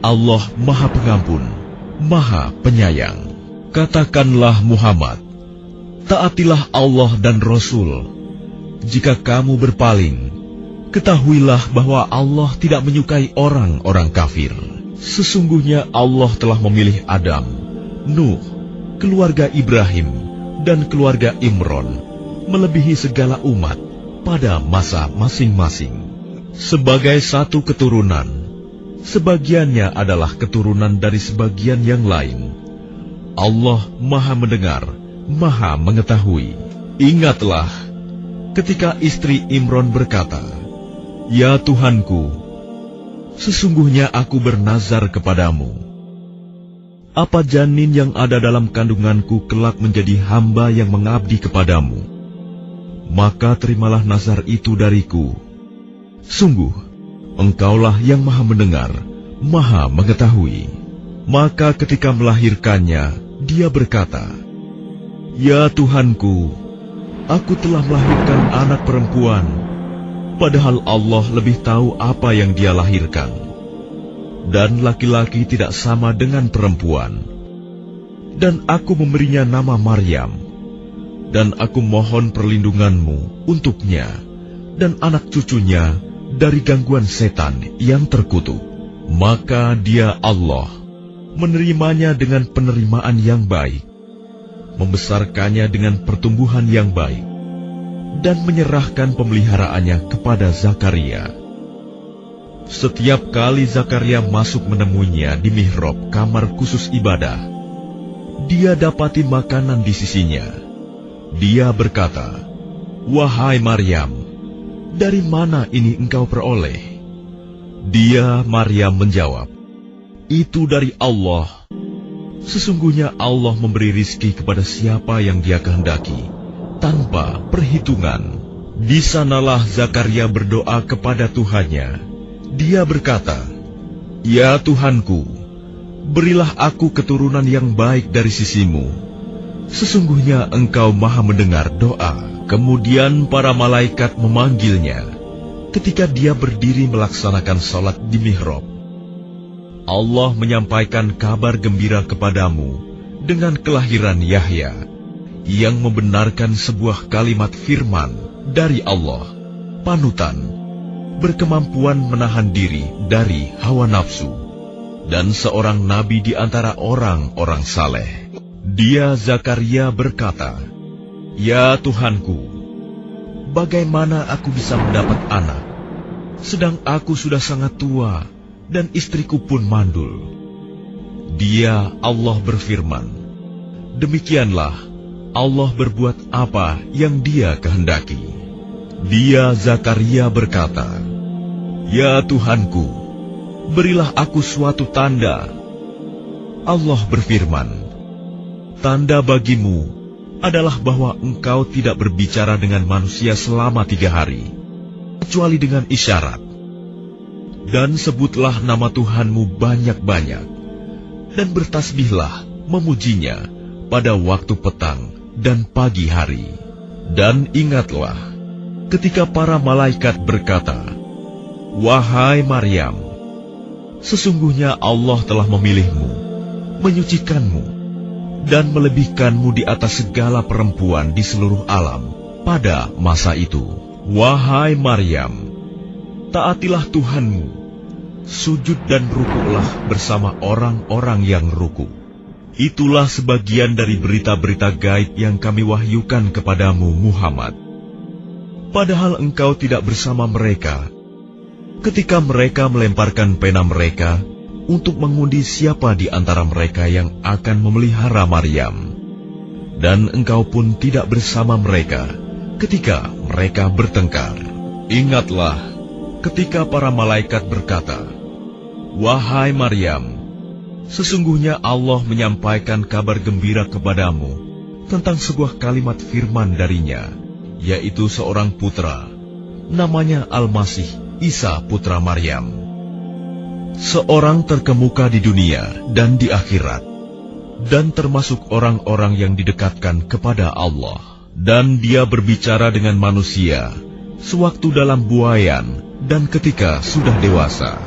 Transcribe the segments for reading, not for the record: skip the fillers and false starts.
Allah Maha Pengampun, Maha Penyayang. Katakanlah Muhammad, taatilah Allah dan Rasul. Jika kamu berpaling, ketahuilah bahwa Allah tidak menyukai orang-orang kafir. Sesungguhnya Allah telah memilih Adam, Nuh, keluarga Ibrahim, dan keluarga Imron melebihi segala umat pada masa masing-masing. Sebagai satu keturunan, sebagiannya adalah keturunan dari sebagian yang lain. Allah Maha Mendengar, Maha Mengetahui. Ingatlah ketika istri Imron berkata, "Ya Tuhanku, sesungguhnya aku bernazar kepadamu, apa janin yang ada dalam kandunganku kelak menjadi hamba yang mengabdi kepadamu, maka terimalah nazar itu dariku. Sungguh, Engkaulah yang Maha Mendengar, Maha Mengetahui." Maka ketika melahirkannya, dia berkata, "Ya Tuhanku, aku telah melahirkan anak perempuan, padahal Allah lebih tahu apa yang dia lahirkan. Dan laki-laki tidak sama dengan perempuan. Dan aku memberinya nama Maryam, dan aku mohon perlindunganmu untuknya dan anak cucunya dari gangguan setan yang terkutuk." Maka dia Allah menerimanya dengan penerimaan yang baik, membesarkannya dengan pertumbuhan yang baik, dan menyerahkan pemeliharaannya kepada Zakaria. Setiap kali Zakaria masuk menemuinya di mihrab kamar khusus ibadah, dia dapati makanan di sisinya. Dia berkata, "Wahai Maryam, dari mana ini engkau peroleh?" Dia, Maryam, menjawab, "Itu dari Allah. Sesungguhnya Allah memberi rizki kepada siapa yang Dia kehendaki, tanpa perhitungan." Di sanalah Zakaria berdoa kepada Tuhannya. Dia berkata, "Ya Tuhanku, berilah aku keturunan yang baik dari sisimu. Sesungguhnya Engkau Maha Mendengar doa." Kemudian para malaikat memanggilnya ketika dia berdiri melaksanakan salat di mihrab. Allah menyampaikan kabar gembira kepadamu dengan kelahiran Yahya, yang membenarkan sebuah kalimat firman dari Allah, panutan, berkemampuan menahan diri dari hawa nafsu, dan seorang nabi di antara orang-orang saleh. Dia, Zakaria, berkata, "Ya Tuhanku, bagaimana aku bisa mendapat anak, sedang aku sudah sangat tua, dan istriku pun mandul?" Dia, Allah, berfirman, "Demikianlah Allah berbuat apa yang Dia kehendaki." Dia, Zakaria, berkata, "Ya Tuhanku, berilah aku suatu tanda." Allah berfirman, "Tanda bagimu adalah bahwa engkau tidak berbicara dengan manusia selama 3 hari, kecuali dengan isyarat. Dan sebutlah nama Tuhanmu banyak-banyak, dan bertasbihlah memujinya pada waktu petang dan pagi hari. Dan ingatlah ketika para malaikat berkata, 'Wahai Maryam, sesungguhnya Allah telah memilihmu, menyucikanmu, dan melebihkanmu di atas segala perempuan di seluruh alam pada masa itu. Wahai Maryam, taatilah Tuhanmu, sujud dan rukuklah bersama orang-orang yang ruku.' Itulah sebagian dari berita-berita gaib yang kami wahyukan kepadamu, Muhammad. Padahal engkau tidak bersama mereka ketika mereka melemparkan pena mereka untuk mengundi siapa di antara mereka yang akan memelihara Maryam. Dan engkau pun tidak bersama mereka ketika mereka bertengkar. Ingatlah ketika para malaikat berkata, 'Wahai Maryam, sesungguhnya Allah menyampaikan kabar gembira kepadamu tentang sebuah kalimat firman darinya, yaitu seorang putra, namanya Al-Masih, Isa putra Maryam. Seorang terkemuka di dunia dan di akhirat, dan termasuk orang-orang yang didekatkan kepada Allah. Dan dia berbicara dengan manusia sewaktu dalam buayan dan ketika sudah dewasa.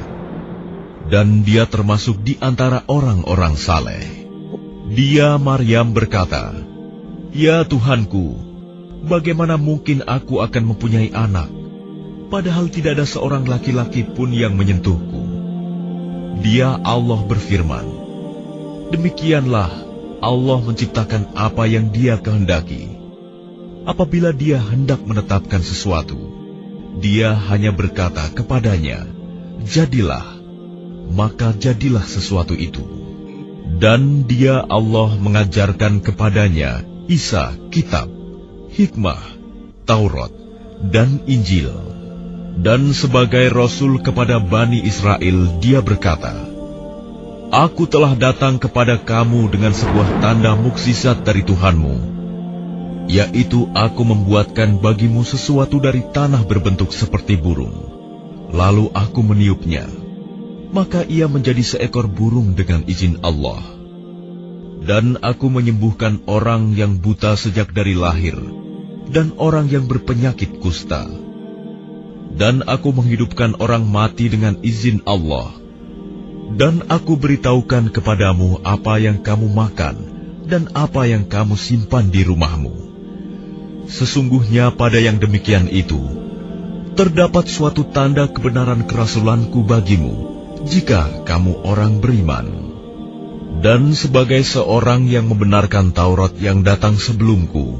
dan dia termasuk di antara orang-orang saleh. Dia Maryam berkata, "Ya Tuhanku, bagaimana mungkin aku akan mempunyai anak, padahal tidak ada seorang laki-laki pun yang menyentuhku?" Dia Allah berfirman, "Demikianlah Allah menciptakan apa yang Dia kehendaki. Apabila Dia hendak menetapkan sesuatu, Dia hanya berkata kepadanya, 'Jadilah,' maka jadilah sesuatu itu." Dan Dia Allah mengajarkan kepadanya Isa kitab, hikmah, Taurat, dan Injil. Dan sebagai Rasul kepada Bani Israel, Dia berkata, "Aku telah datang kepada kamu dengan sebuah tanda mukjizat dari Tuhanmu, yaitu aku membuatkan bagimu sesuatu dari tanah berbentuk seperti burung. Lalu aku meniupnya, maka ia menjadi seekor burung dengan izin Allah. Dan aku menyembuhkan orang yang buta sejak dari lahir, dan orang yang berpenyakit kusta. Dan aku menghidupkan orang mati dengan izin Allah. Dan aku beritahukan kepadamu apa yang kamu makan dan apa yang kamu simpan di rumahmu. Sesungguhnya pada yang demikian itu, terdapat suatu tanda kebenaran kerasulanku bagimu, jika kamu orang beriman. Dan sebagai seorang yang membenarkan Taurat yang datang sebelumku,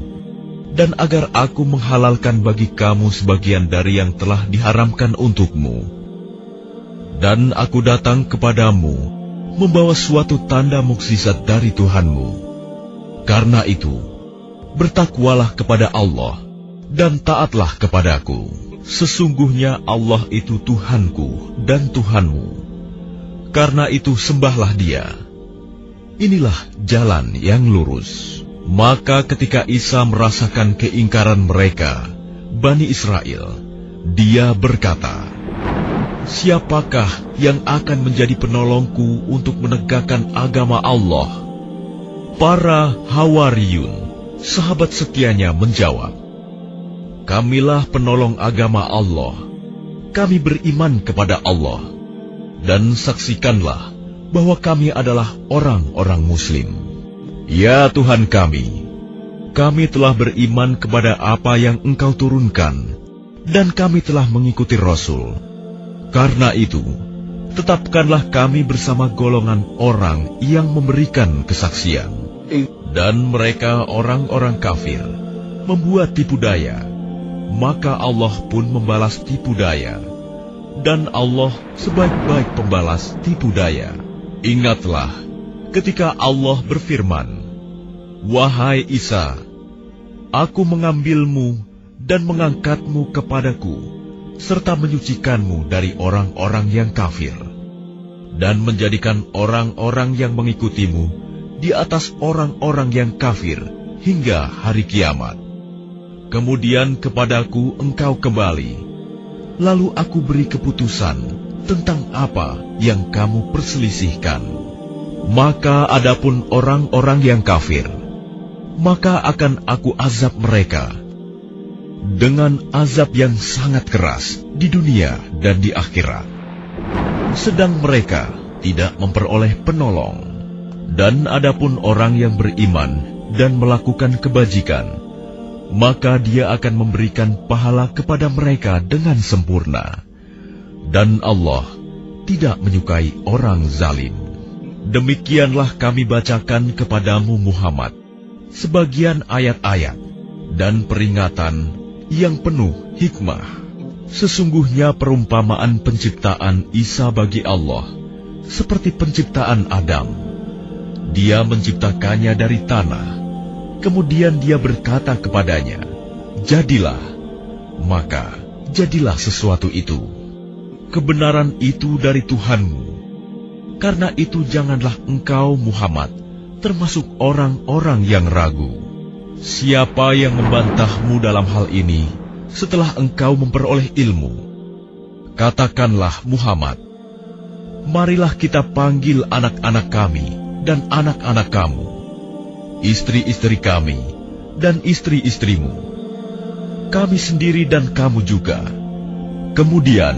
dan agar aku menghalalkan bagi kamu sebagian dari yang telah diharamkan untukmu. Dan aku datang kepadamu, membawa suatu tanda mukjizat dari Tuhanmu. Karena itu, bertakwalah kepada Allah, dan taatlah kepadaku. Sesungguhnya Allah itu Tuhanku dan Tuhanmu. Karena itu sembahlah Dia. Inilah jalan yang lurus." Maka ketika Isa merasakan keingkaran mereka, Bani Israel, dia berkata, "Siapakah yang akan menjadi penolongku untuk menegakkan agama Allah?" Para Hawariyun, sahabat setianya, menjawab, "Kamilah penolong agama Allah. Kami beriman kepada Allah, dan saksikanlah bahwa kami adalah orang-orang Muslim. Ya Tuhan kami telah beriman kepada apa yang Engkau turunkan, dan kami telah mengikuti Rasul. Karena itu, tetapkanlah kami bersama golongan orang yang memberikan kesaksian." Dan mereka orang-orang kafir membuat tipu daya, maka Allah pun membalas tipu daya, dan Allah sebaik-baik pembalas tipu daya. Ingatlah ketika Allah berfirman, "Wahai Isa, Aku mengambilmu dan mengangkatmu kepadaku, serta menyucikanmu dari orang-orang yang kafir, dan menjadikan orang-orang yang mengikutimu di atas orang-orang yang kafir hingga hari kiamat. Kemudian kepadaku engkau kembali, lalu aku beri keputusan tentang apa yang kamu perselisihkan. Maka adapun orang-orang yang kafir, maka akan aku azab mereka dengan azab yang sangat keras di dunia dan di akhirat. Sedang mereka tidak memperoleh penolong. Dan adapun orang yang beriman dan melakukan kebajikan, maka Dia akan memberikan pahala kepada mereka dengan sempurna. Dan Allah tidak menyukai orang zalim. Demikianlah kami bacakan kepadamu Muhammad sebagian ayat-ayat dan peringatan yang penuh hikmah. Sesungguhnya perumpamaan penciptaan Isa bagi Allah seperti penciptaan Adam. Dia menciptakannya dari tanah, kemudian Dia berkata kepadanya, "Jadilah," maka jadilah sesuatu itu. Kebenaran itu dari Tuhanmu. Karena itu janganlah engkau Muhammad termasuk orang-orang yang ragu. Siapa yang membantahmu dalam hal ini setelah engkau memperoleh ilmu? Katakanlah Muhammad, marilah kita panggil anak-anak kami dan anak-anak kamu, istri-istri kami dan istri-istrimu, kami sendiri dan kamu juga. Kemudian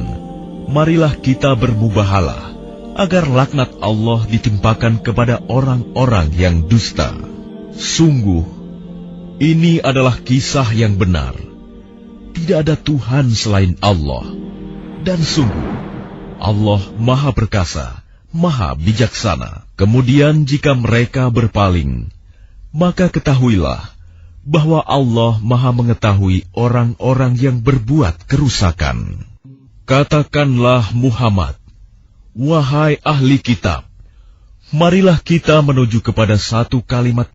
marilah kita bermubahalah agar laknat Allah ditimpakan kepada orang-orang yang dusta. Sungguh, ini adalah kisah yang benar. Tidak ada Tuhan selain Allah. Dan sungguh, Allah Maha Perkasa, Maha Bijaksana. Kemudian jika mereka berpaling, maka ketahuilah bahwa Allah Maha mengetahui orang-orang yang berbuat kerusakan. Katakanlah Muhammad, wahai ahli kitab, marilah kita menuju kepada satu kalimat